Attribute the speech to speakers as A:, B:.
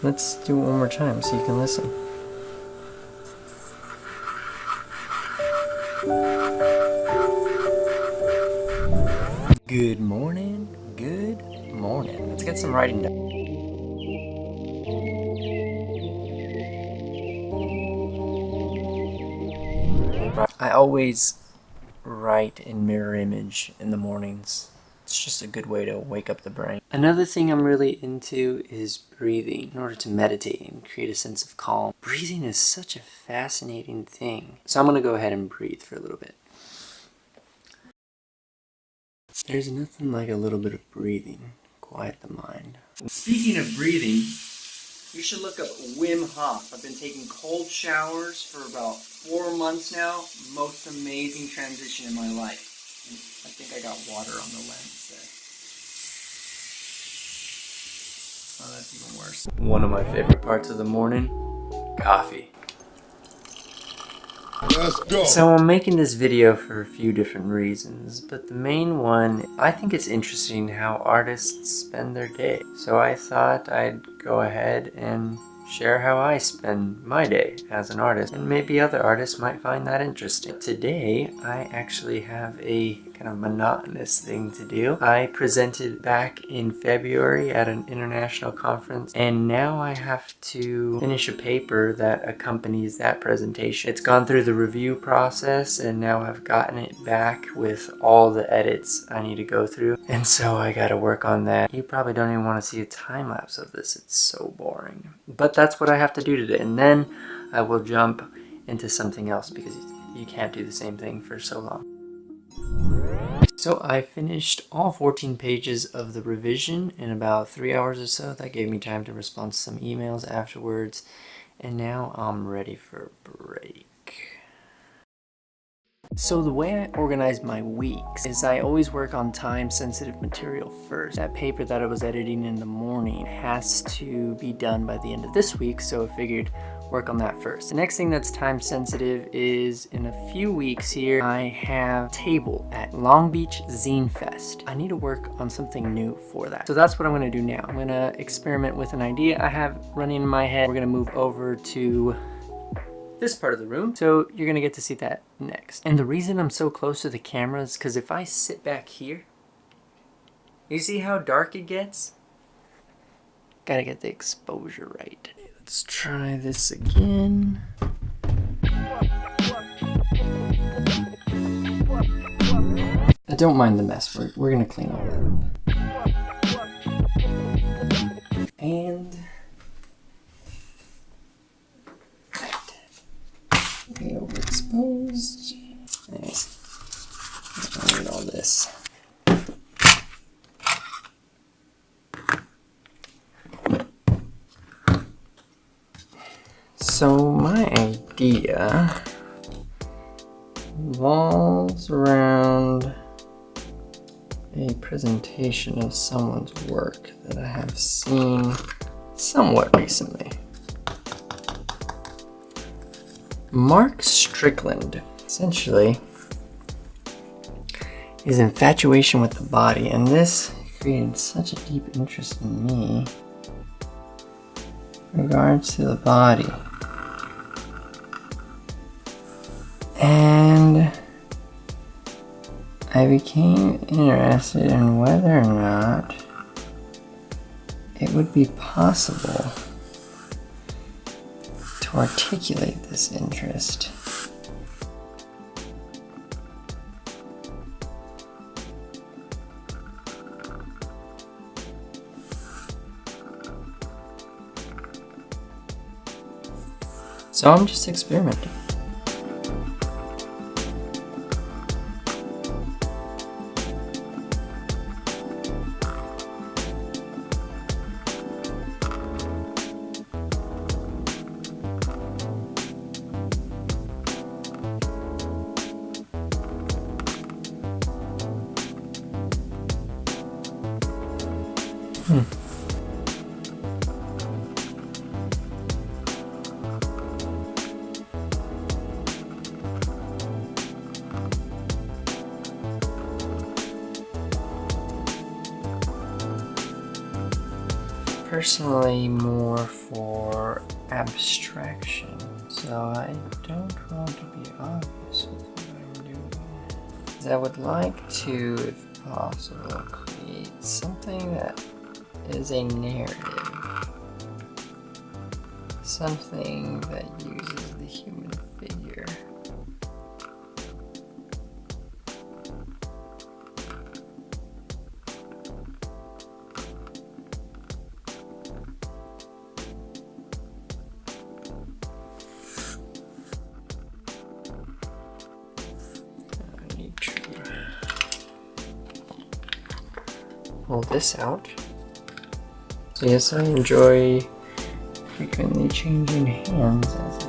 A: Let's do it one more time so you can listen. Good morning. Good morning. Let's get some writing done. I always write in mirror image in the mornings. It's just a good way to wake up the brain. Another thing I'm really into is breathing in order to meditate and create a sense of calm. Breathing is such a fascinating thing. So I'm going to go ahead and breathe for a little bit. There's nothing like a little bit of breathing. Quiet the mind. Speaking of breathing, you should look up Wim Hof. I've been taking cold showers for about 4 months now. Most amazing transition in my life. I think I got water on the lens there. Oh, that's even worse. One of my favorite parts of the morning, coffee.
B: Let's go.
A: So I'm making this video for a few different reasons, but the main one, I think it's interesting how artists spend their day. So I thought I'd go ahead and share how I spend my day as an artist, and maybe other artists might find that interesting. Today, I actually have a kind of monotonous thing to do. I presented back in February at an international conference, and now I have to finish a paper that accompanies that presentation. It's gone through the review process, and now I've gotten it back with all the edits I need to go through, and so I gotta work on that. You probably don't even want to see a time lapse of this. It's so boring. But that's what I have to do today, and then I will jump into something else because you can't do the same thing for so long. So I finished all 14 pages of the revision in about 3 hours or so. That gave me time to respond to some emails afterwards, and now I'm ready for a break. So the way I organize my weeks is I always work on time-sensitive material first. That paper that I was editing in the morning has to be done by the end of this week, so I figured work on that first. The next thing that's time-sensitive is in a few weeks here, I have a table at Long Beach ZINE Fest. I need to work on something new for that. So that's what I'm gonna do now. I'm gonna experiment with an idea I have running in my head. We're gonna move over to this part of the room, so you're gonna get to see that next. And the reason I'm so close to the camera is because if I sit back here, you see how dark it gets? Gotta get the exposure right. Let's try this again. I don't mind the mess, we're gonna clean all that up. And way overexposed. Nice. I need all this. So my idea revolves around a presentation of someone's work that I have seen somewhat recently. Mark Strickland, essentially, his infatuation with the body, and this created such a deep interest in me in regards to the body. And I became interested in whether or not it would be possible to articulate this interest. So I'm just experimenting. personally more for abstraction, so I don't want to be obvious with what I'm doing. I would like to, if possible, create something that is a narrative. Something that uses the human figure. I need to pull this out. So yes, I enjoy frequently changing hands as